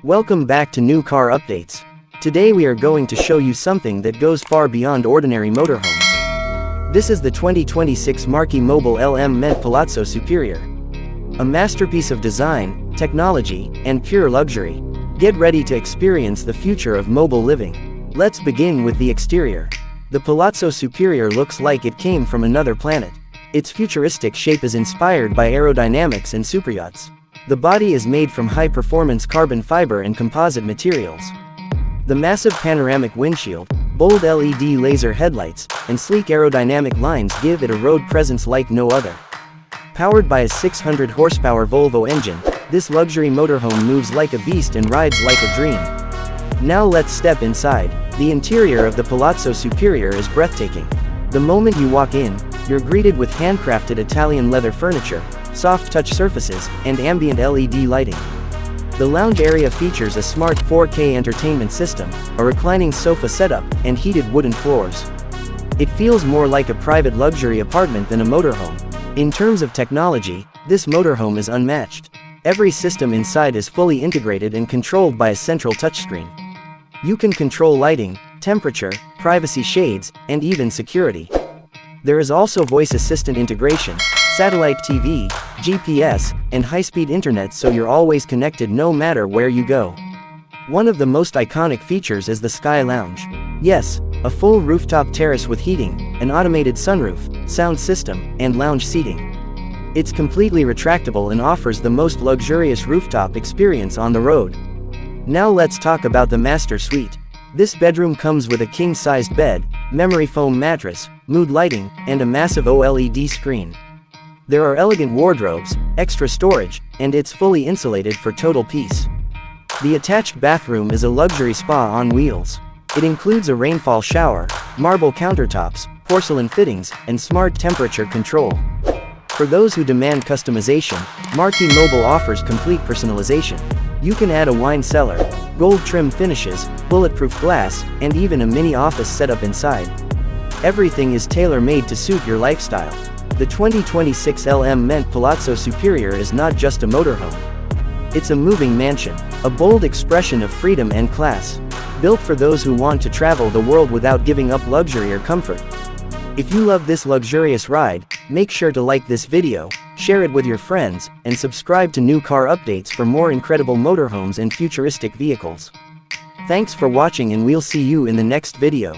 Welcome back to New Car Updates. Today we are going to show you something that goes far beyond ordinary motorhomes. This is the 2026 Marchi Mobile eleMMent Palazzo Superior. A masterpiece of design, technology, and pure luxury. Get ready to experience the future of mobile living. Let's begin with the exterior. The Palazzo Superior looks like it came from another planet. Its futuristic shape is inspired by aerodynamics and superyachts. The body is made from high-performance carbon fiber and composite materials. The massive panoramic windshield, bold LED laser headlights, and sleek aerodynamic lines give it a road presence like no other. Powered by a 600 horsepower Volvo engine, this luxury motorhome moves like a beast and rides like a dream. Now let's step inside. The interior of the Palazzo Superior is breathtaking. The moment you walk in, you're greeted with handcrafted Italian leather furniture, soft touch surfaces, and ambient LED lighting. The lounge area features a smart 4K entertainment system, a reclining sofa setup, and heated wooden floors. It feels more like a private luxury apartment than a motorhome. In terms of technology, this motorhome is unmatched. Every system inside is fully integrated and controlled by a central touchscreen. You can control lighting, temperature, privacy shades, and even security. There is also voice assistant integration, satellite TV, GPS, and high-speed internet, so you're always connected no matter where you go. One of the most iconic features is the Sky Lounge. Yes, a full rooftop terrace with heating, an automated sunroof, sound system, and lounge seating. It's completely retractable and offers the most luxurious rooftop experience on the road. Now let's talk about the master suite. This bedroom comes with a king-sized bed, memory foam mattress, mood lighting, and a massive OLED screen. There are elegant wardrobes, extra storage, and it's fully insulated for total peace. The attached bathroom is a luxury spa on wheels. It includes a rainfall shower, marble countertops, porcelain fittings, and smart temperature control. For those who demand customization, Marchi Mobile offers complete personalization. You can add a wine cellar, gold trim finishes, bulletproof glass, and even a mini office setup inside. Everything is tailor-made to suit your lifestyle. The 2026 eleMMent Palazzo Superior is not just a motorhome. It's a moving mansion, a bold expression of freedom and class. Built for those who want to travel the world without giving up luxury or comfort. If you love this luxurious ride, make sure to like this video, share it with your friends, and subscribe to New Car Updates for more incredible motorhomes and futuristic vehicles. Thanks for watching, and we'll see you in the next video.